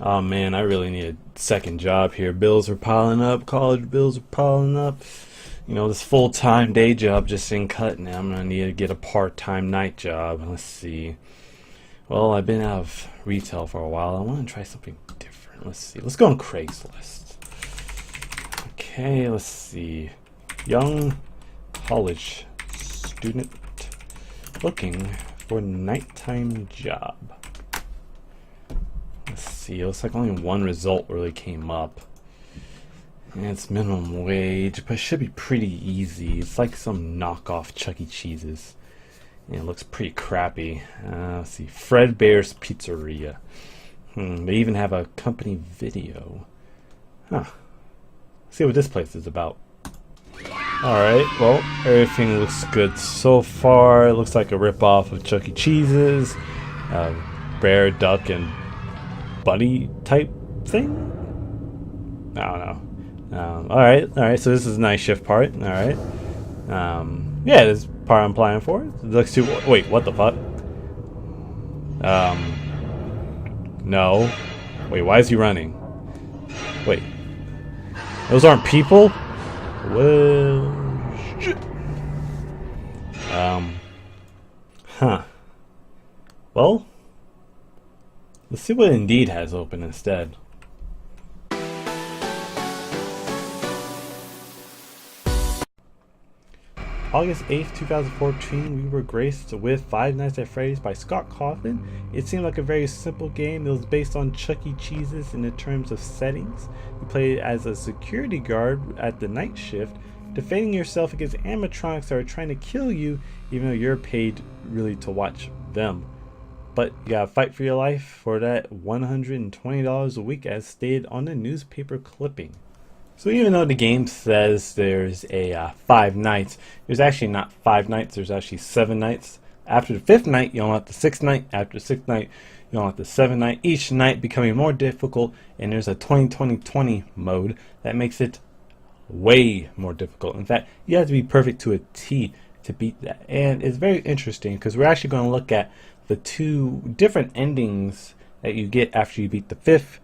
Oh man, I really need a second job here. Bills are piling up, college bills are piling up. You know, this full-time day job just ain't cutting it. I'm gonna need to get a part-time night job. Let's see. Well, I've been out of retail for a while. I want to try something different. Let's see. Let's go on Craigslist. Okay, let's see. Young college student looking for nighttime job. Let's see. It looks like only one result really came up. And it's minimum wage, but it should be pretty easy. It's like some knockoff Chuck E. Cheese's. And it looks pretty crappy. Let's see. Fredbear's Pizzeria. They even have a company video. Huh. Let's see what this place is about. Alright, well, everything looks good so far. It looks like a ripoff of Chuck E. Cheese's. Bear, duck, and bunny type thing? I don't know. Alright, so this is a night shift part. Alright. Yeah, this is part I'm applying for. It looks too. Wait, what the fuck? No. Wait, why is he running? Wait. Those aren't people? Well, shit. Huh. Well, let's see what Indeed has open instead. August 8th, 2014, we were graced with Five Nights at Freddy's by Scott Cawthon. It seemed like a very simple game. It was based on Chuck E. Cheese's in the terms of settings. You played as a security guard at the night shift, defending yourself against animatronics that are trying to kill you, even though you're paid really to watch them. But you gotta fight for your life for that $120 a week as stated on the newspaper clipping. So even though the game says there's a 5 nights, there's actually not 5 nights, there's actually 7 nights. After the 5th night, you unlock the 6th night. After the 6th night, you unlock the 7th night. Each night becoming more difficult, and there's a 20-20-20 mode that makes it way more difficult. In fact, you have to be perfect to a T to beat that. And it's very interesting because we're actually going to look at the 2 different endings that you get after you beat the 5th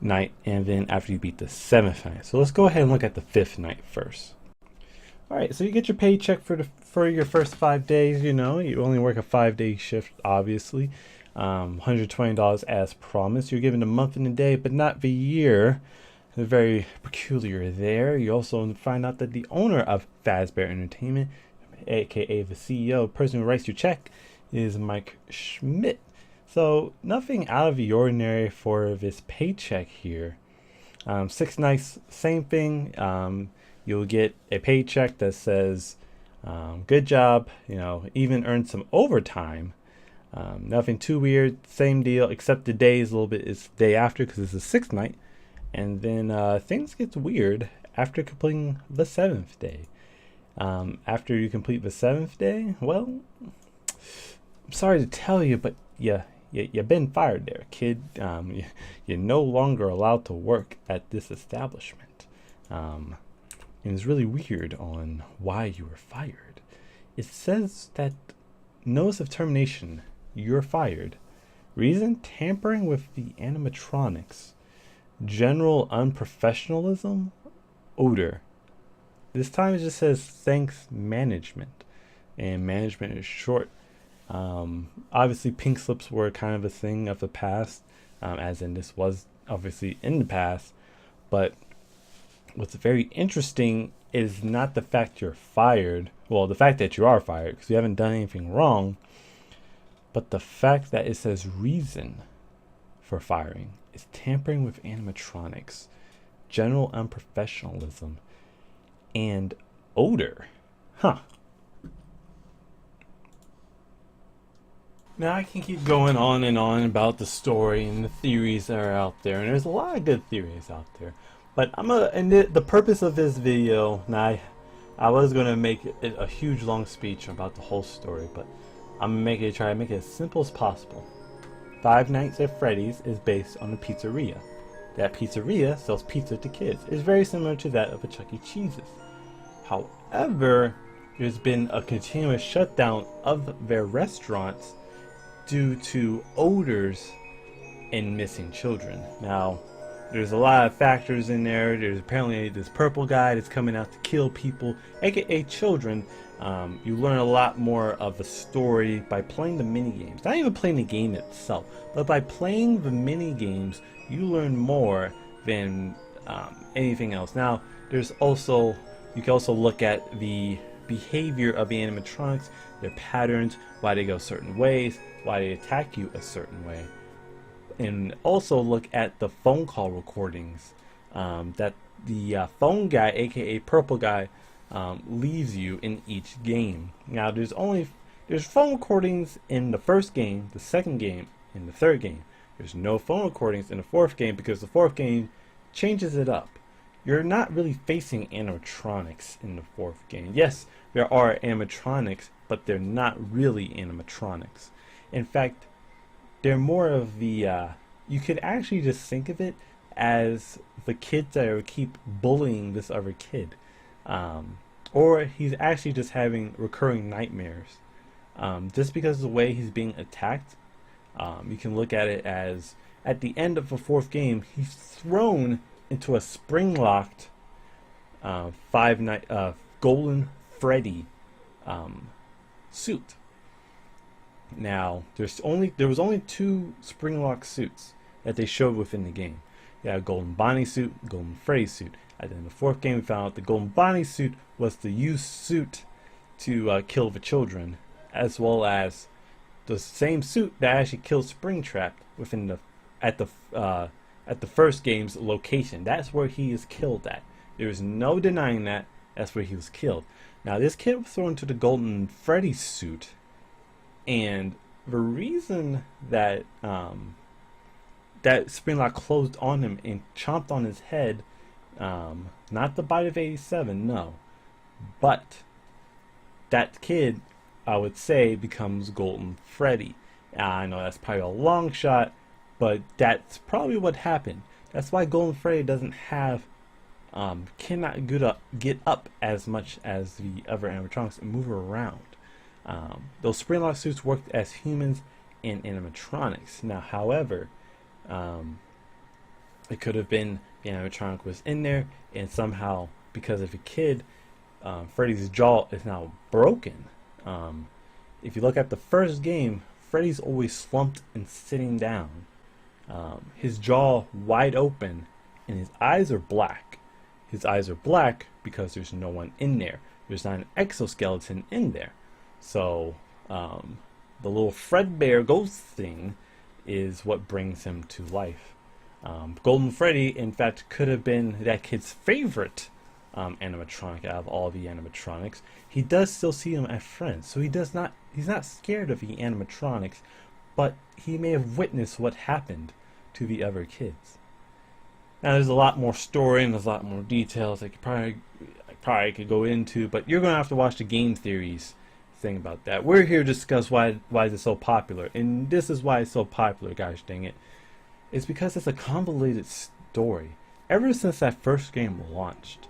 night and then after you beat the 7th night. So let's go ahead and look at the 5th night first. Alright, so you get your paycheck for your first 5 days. You know, you only work a 5-day shift, obviously. $120 as promised. You're given a month and a day, but not the year. It's very peculiar there. You also find out that the owner of Fazbear Entertainment, aka the CEO, person who writes your check, is Mike Schmidt. So nothing out of the ordinary for this paycheck here. 6 nights, same thing. You'll get a paycheck that says, good job, you know, even earned some overtime. Nothing too weird, same deal, except the day is a little bit, it's the day after because it's the 6th night. And then things get weird after completing the 7th day. After you complete the 7th day, well, I'm sorry to tell you, but you've been fired there, kid. You're no longer allowed to work at this establishment. And it's really weird on why you were fired. It says that notice of termination, you're fired. Reason, tampering with the animatronics. General unprofessionalism, odor. This time it just says thanks management. And management is short. Obviously pink slips were kind of a thing of the past, as in this was obviously in the past, but what's very interesting is not the fact you're fired, well, the fact that you are fired because you haven't done anything wrong, but the fact that it says reason for firing is tampering with animatronics, general unprofessionalism, and odor. Huh. Now I can keep going on and on about the story and the theories that are out there, and there's a lot of good theories out there. But the purpose of this video, now I was gonna make it a huge long speech about the whole story, but I'm gonna try to make it as simple as possible. Five Nights at Freddy's is based on a pizzeria. That pizzeria sells pizza to kids. It's very similar to that of a Chuck E. Cheese's. However, there's been a continuous shutdown of their restaurants due to odors and missing children. Now, there's a lot of factors in there. There's apparently this purple guy that's coming out to kill people, aka children. You learn a lot more of the story by playing the mini games. Not even playing the game itself, but by playing the mini games, you learn more than anything else. Now, there's also, you can also look at the behavior of the animatronics, their patterns, why they go certain ways, why they attack you a certain way, and also look at the phone call recordings that the phone guy, aka purple guy, leaves you in each game. Now, there's phone recordings in the first game, the second game, and the third game. There's no phone recordings in the fourth game because the fourth game changes it up. You're not really facing animatronics in the fourth game. Yes, there are animatronics, but they're not really animatronics. In fact, they're more of the, you could actually just think of it as the kids that are keep bullying this other kid. Or he's actually just having recurring nightmares. Just because of the way he's being attacked, you can look at it as, at the end of the fourth game, he's thrown into a spring-locked golden Freddy suit. Now, there was only 2 spring-locked suits that they showed within the game. You had a golden Bonnie suit, golden Freddy suit. And then in the fourth game, we found out the golden Bonnie suit was the used suit to kill the children, as well as the same suit that actually killed Springtrap within the at the first game's location. That's where he is killed at. There is no denying that. That's where he was killed. Now, this kid was thrown into the golden Freddy suit, and the reason that that Springlock closed on him and chomped on his head, not the bite of 87, no, but that kid, I would say, becomes Golden Freddy. I know that's probably a long shot, but that's probably what happened. That's why Golden Freddy doesn't have, cannot get up as much as the other animatronics and move around. Those Springlock suits worked as humans and animatronics. Now, however, it could have been the animatronic was in there, and somehow, because of a kid, Freddy's jaw is now broken. If you look at the first game, Freddy's always slumped and sitting down. His jaw wide open, and his eyes are black. His eyes are black because there's no one in there. There's not an exoskeleton in there. So the little Fredbear ghost thing is what brings him to life. Golden Freddy, in fact, could have been that kid's favorite animatronic out of all the animatronics. He does still see them as friends, so he's not scared of the animatronics, but he may have witnessed what happened to the other kids. Now, there's a lot more story and there's a lot more details I probably could go into, but you're going to have to watch the game theories thing about that. We're here to discuss why is it so popular, and this is why it's so popular, gosh dang it. It's because it's a convoluted story. Ever since that first game launched,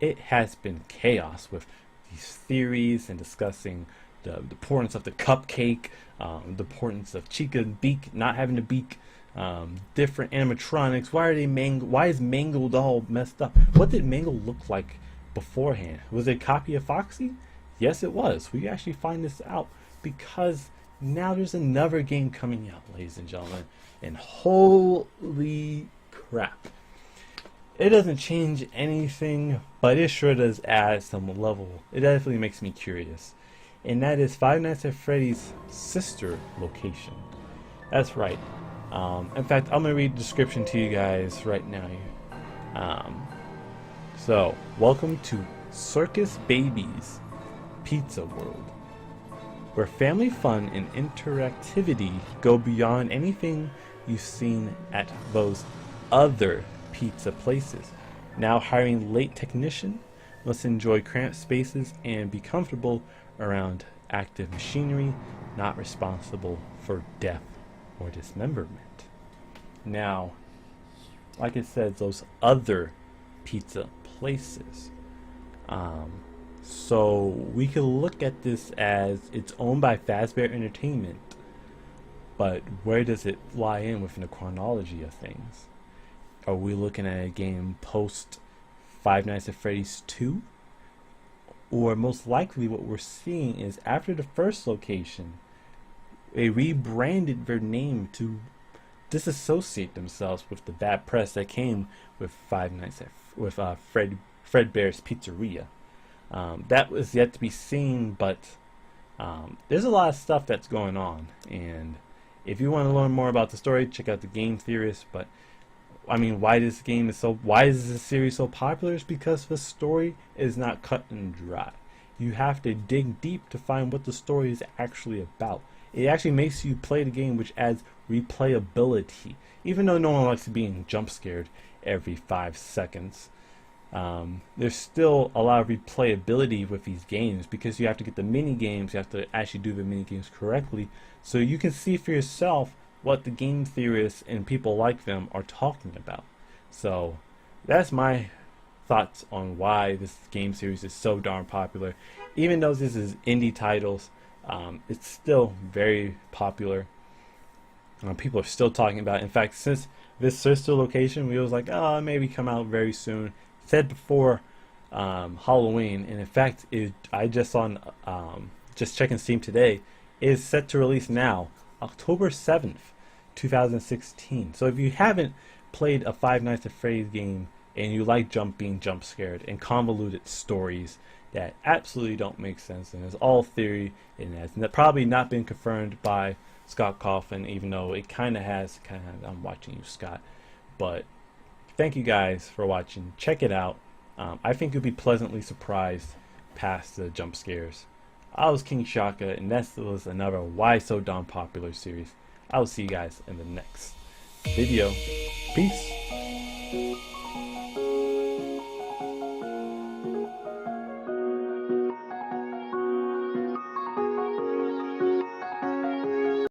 it has been chaos with these theories and discussing the importance of the cupcake, the importance of Chica beak not having a beak, different animatronics. Why is Mangled all messed up? What did Mangled look like beforehand? Was it a copy of Foxy? Yes, it was. We actually find this out because now there's another game coming out, ladies and gentlemen, and holy crap. It doesn't change anything, but it sure does add some level. It definitely makes me curious. And that is Five Nights at Freddy's sister location. That's right. In fact, I'm going to read the description to you guys right now. So, welcome to Circus Baby's Pizza World, where family fun and interactivity go beyond anything you've seen at those other pizza places. Now hiring late technician, must enjoy cramped spaces and be comfortable around active machinery, not responsible for death or dismemberment. Now, like it says, those other pizza places. So we can look at this as it's owned by Fazbear Entertainment, but where does it lie in within the chronology of things? Are we looking at a game post Five Nights at Freddy's 2? Or most likely what we're seeing is after the first location, they rebranded their name to disassociate themselves with the bad press that came with Five Nights at Fredbear's Pizzeria. That was yet to be seen, but there's a lot of stuff that's going on, and if you want to learn more about the story, check out the Game Theorist. But I mean, why is this series so popular? Is because the story is not cut and dry. You have to dig deep to find what the story is actually about. It actually makes you play the game, which adds replayability. Even though no one likes being jump scared every 5 seconds, there's still a lot of replayability with these games because you have to get the mini games. You have to actually do the mini games correctly, so you can see for yourself what the game theorists and people like them are talking about. So that's my thoughts on why this game series is so darn popular. Even though this is indie titles, it's still very popular. People are still talking about it. In fact, since this sister location, we was like, oh, it maybe come out very soon. Said before Halloween, and in fact, I just on just checking Steam today, is set to release now, October 7th, 2016. So if you haven't played a Five Nights at Freddy's game and you like being jump scared and convoluted stories that absolutely don't make sense and it's all theory and has probably not been confirmed by Scott Cawthon, even though it kind of has. I'm watching you, Scott. But thank you guys for watching. Check it out. I think you'll be pleasantly surprised past the jump scares. I was King Shaka, and that was another Why So Darn Popular series. I will see you guys in the next video. Peace.